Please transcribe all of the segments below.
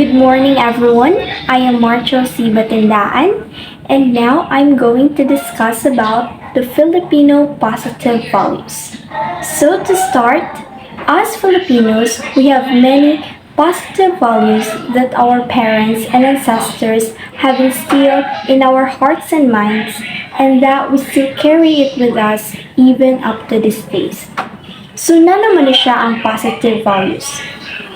Good morning, everyone. I am Marcho C. Batindaan, and now I'm going to discuss about the Filipino positive values. So to start, as Filipinos, we have many positive values that our parents and ancestors have instilled in our hearts and minds, and that we still carry it with us even up to these days. So na naman na siya ang positive values.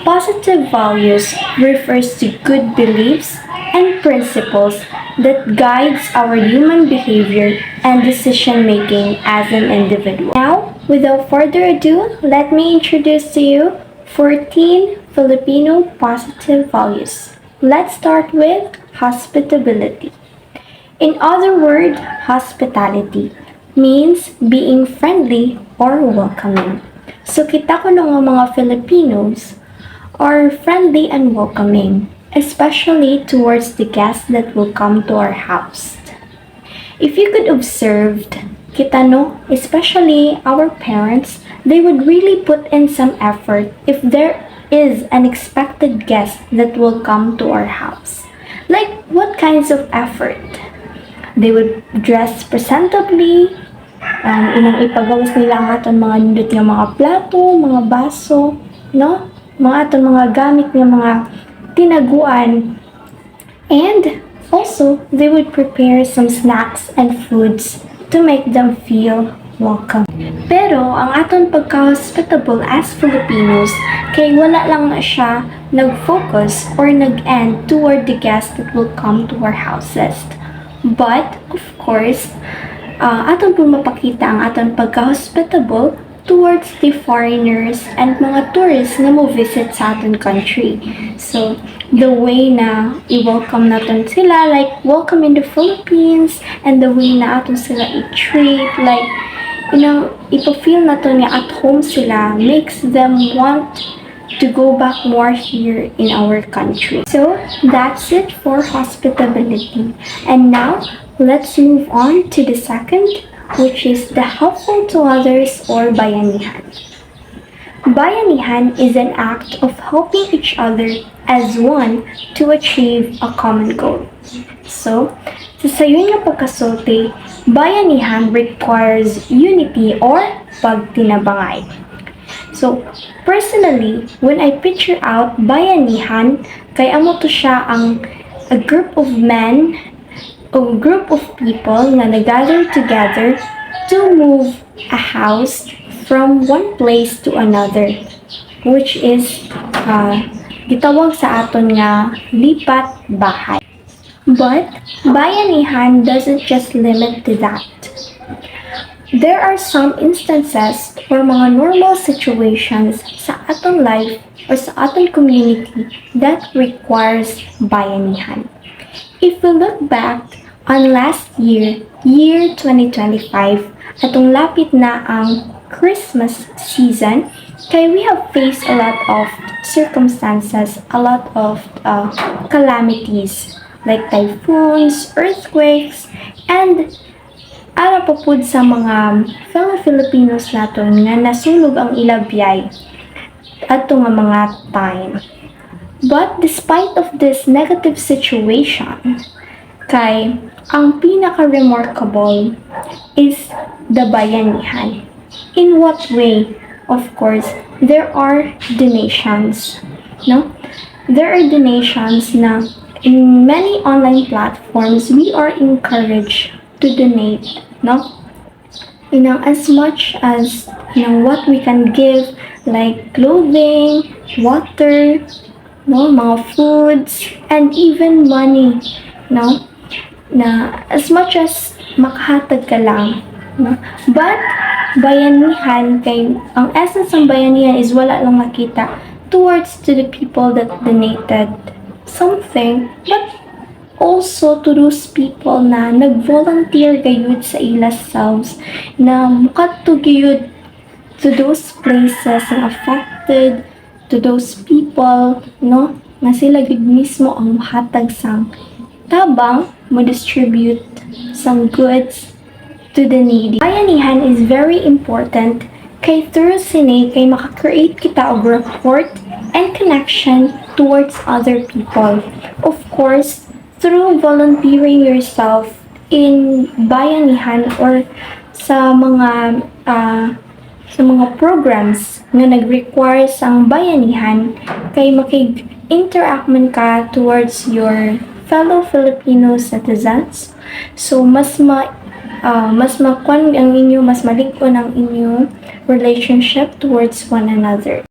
Positive values refers to good beliefs and principles that guides our human behavior and decision making as an individual. Now, without further ado, let me introduce to you 14 Filipino positive values. Let's start with hospitability. In other words, hospitality means being friendly or welcoming. So kita ko ng mga Filipinos are friendly and welcoming, especially towards the guests that will come to our house. If you could observe, kita no, especially our parents, they would really put in some effort if there is an expected guest that will come to our house. Like, what kinds of effort? They would dress presentably, inang ipagawas nila ang aton mga nindot nga mga plato, mga baso, no? Mga aton mga gamit nga mga tinaguan. And also, they would prepare some snacks and foods to make them feel welcome. Pero, ang aton pagka-hospitable as Filipinos, kay wala lang na siya nag-focus or nag-end toward the guests that will come to our houses. But, of course, aton po mapakita ang aton pagka-hospitable towards the foreigners and mga tourists na mo visit sa aton country. So, the way na i-welcome natin sila, like welcome in the Philippines, and the way na aton sila i-treat, like, ipa-feel natin nga at home sila, makes them want to go back more here in our country. So, that's it for hospitality. And now, let's move on to the second, which is the helpful to others or bayanihan. Bayanihan is an act of helping each other as one to achieve a common goal. So, sa sayo nga pagkasulti, bayanihan requires unity or pagtinabangay. So, personally, when I picture out bayanihan, kay amo to siya ang a group of men o group of people na nag-gather together to move a house from one place to another, which is gitawag sa aton nga lipat bahay. But bayanihan doesn't just limit to that. There are some instances or mga normal situations sa aton life or sa aton community that requires bayanihan. If we look back on last year, year 2025, atong lapit na ang Christmas season, kaya we have faced a lot of circumstances, a lot of calamities like typhoons, earthquakes, and ara pa pud sa mga fellow Filipinos naton nga nasunog ang ilabiyay ato nga mga time. But despite of this negative situation, kay ang pinaka-remarkable is the bayanihan. In what way? Of course, there are donations, no? There are donations na in many online platforms we are encouraged to donate, no? As much as what we can give, like clothing, water, no, mga foods, and even money, no? Na as much as makahatag ka lang, no? But bayanihan, kay ang essence ng bayanihan is wala lang makita towards to the people that donated something, but also to those people na nag-volunteer gayud sa ila selves na mukadto gayud to those places na affected, to those people, no, na sila gud mismo ang mahatag sang tabang mo distribute some goods to the needy. Bayanihan is very important Kay through sini kay maka-create kita og rapport and connection towards other people. Of course, through volunteering yourself in bayanihan or sa mga programs nga nag-require sang bayanihan kay makig-interact man ka towards your fellow Filipino citizens. So mas makuan ang inyo, mas malig-on ang inyong relationship towards one another.